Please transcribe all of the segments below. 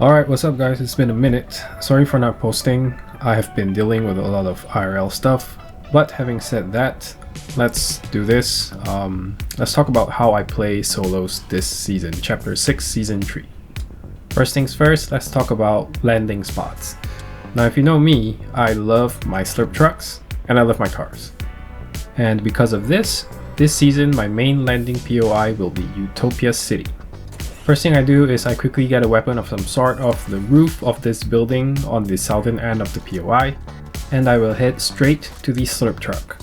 Alright, what's up guys? It's been a minute. Sorry for not posting. I have been dealing with a lot of IRL stuff. But having said that, let's do this. Let's talk about how I play solos this season, Chapter 6, Season 3. First things first, let's talk about landing spots. Now if you know me, I love my slurp trucks and I love my cars. And because of this season my main landing POI will be Utopia City. First thing I do is I quickly get a weapon of some sort off the roof of this building on the southern end of the POI, and I will head straight to the slurp truck.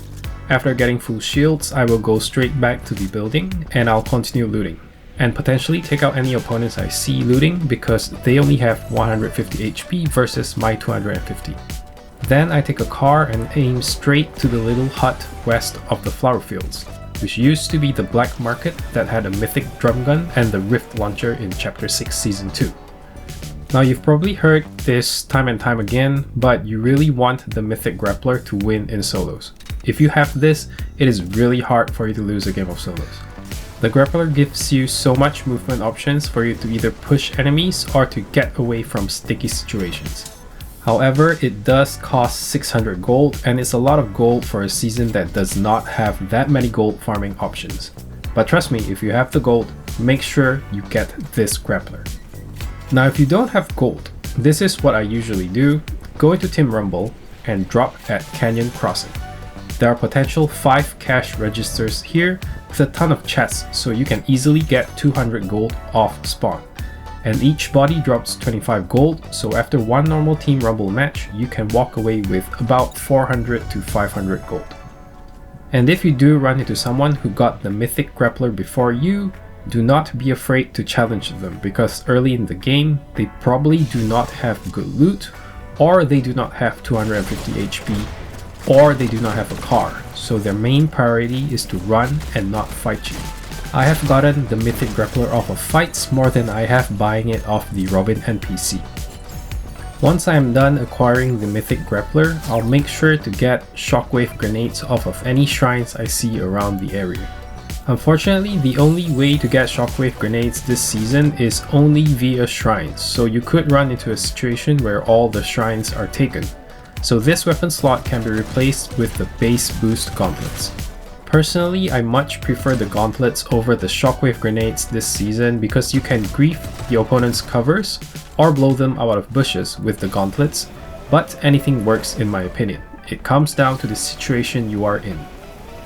After getting full shields, I will go straight back to the building and I'll continue looting, and potentially take out any opponents I see looting because they only have 150 HP versus my 250. Then I take a car and aim straight to the little hut west of the flower fields, which used to be the black market that had a mythic drum gun and the rift launcher in Chapter 6 Season 2. Now you've probably heard this time and time again, but you really want the mythic grappler to win in solos. If you have this, it is really hard for you to lose a game of solos. The grappler gives you so much movement options for you to either push enemies or to get away from sticky situations. However, it does cost 600 gold, and it's a lot of gold for a season that does not have that many gold farming options. But trust me, if you have the gold, make sure you get this grappler. Now if you don't have gold, this is what I usually do. Go into Team Rumble and drop at Canyon Crossing. There are potential 5 cash registers here with a ton of chests, so you can easily get 200 gold off spawn. And each body drops 25 gold, so after one normal Team Rumble match, you can walk away with about 400 to 500 gold. And if you do run into someone who got the mythic grappler before you, do not be afraid to challenge them, because early in the game, they probably do not have good loot, or they do not have 250 HP, or they do not have a car, so their main priority is to run and not fight you. I have gotten the mythic grappler off of fights more than I have buying it off the Robin NPC. Once I am done acquiring the mythic grappler, I'll make sure to get shockwave grenades off of any shrines I see around the area. Unfortunately, the only way to get shockwave grenades this season is only via shrines, so you could run into a situation where all the shrines are taken. So this weapon slot can be replaced with the base boost gauntlets. Personally, I much prefer the gauntlets over the shockwave grenades this season because you can grief the opponent's covers or blow them out of bushes with the gauntlets, but anything works in my opinion. It comes down to the situation you are in.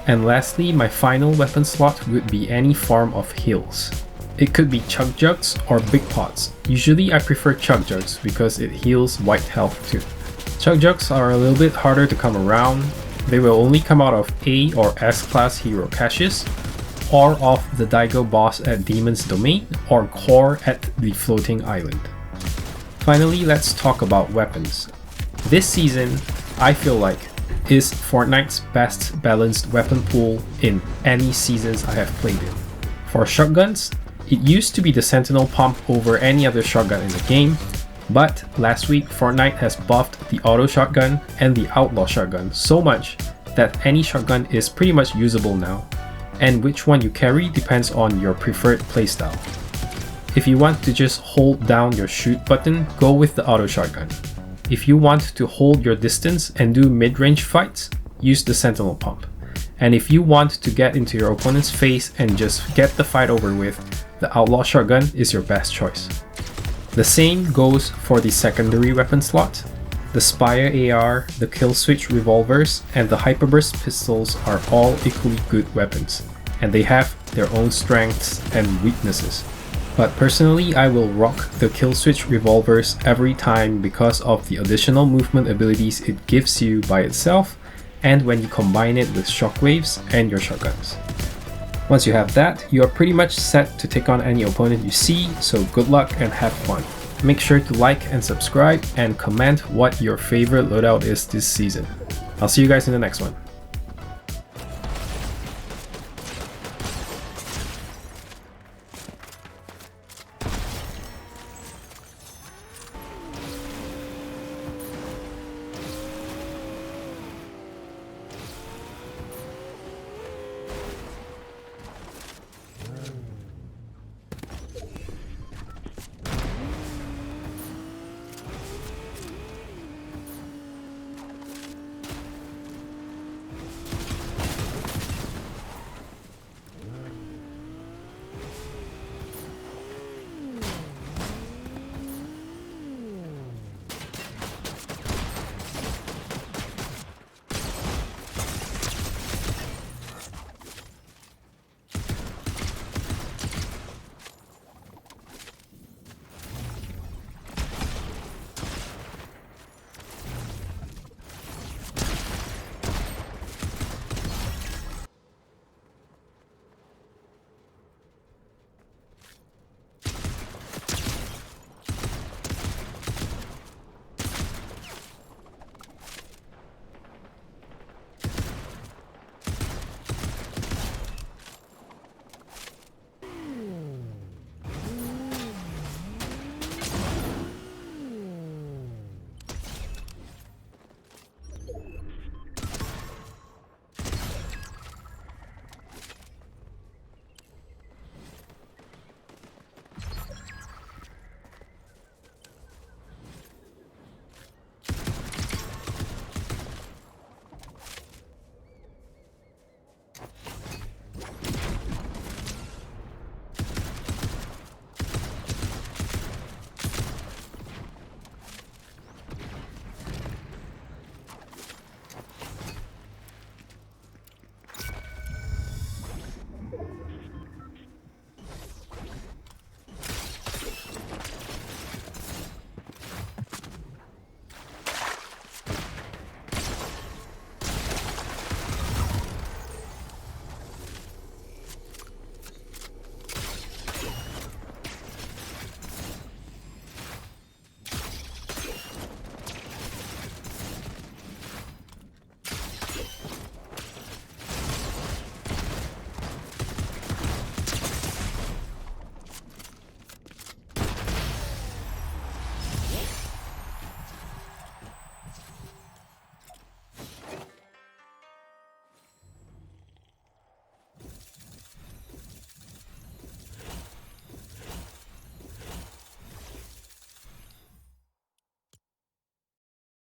And lastly, my final weapon slot would be any form of heals. It could be chug jugs or big pots. Usually I prefer chug jugs because it heals white health too. Chug jugs are a little bit harder to come around. They will only come out of A or S class hero caches, or off the Daigo boss at Demon's Domain, or core at the floating island. Finally, let's talk about weapons. This season, I feel like, is Fortnite's best balanced weapon pool in any seasons I have played in. For shotguns, it used to be the Sentinel Pump over any other shotgun in the game, but last week Fortnite has buffed the auto shotgun and the outlaw shotgun so much that any shotgun is pretty much usable now, and which one you carry depends on your preferred playstyle. If you want to just hold down your shoot button, go with the auto shotgun. If you want to hold your distance and do mid-range fights, use the Sentinel Pump. And if you want to get into your opponent's face and just get the fight over with, the outlaw shotgun is your best choice. The same goes for the secondary weapon slot. The Spire AR, the Kill Switch revolvers, and the Hyperburst pistols are all equally good weapons, and they have their own strengths and weaknesses. But personally, I will rock the Kill Switch revolvers every time because of the additional movement abilities it gives you by itself, and when you combine it with shockwaves and your shotguns. Once you have that, you are pretty much set to take on any opponent you see, so good luck and have fun. Make sure to like and subscribe and comment what your favorite loadout is this season. I'll see you guys in the next one.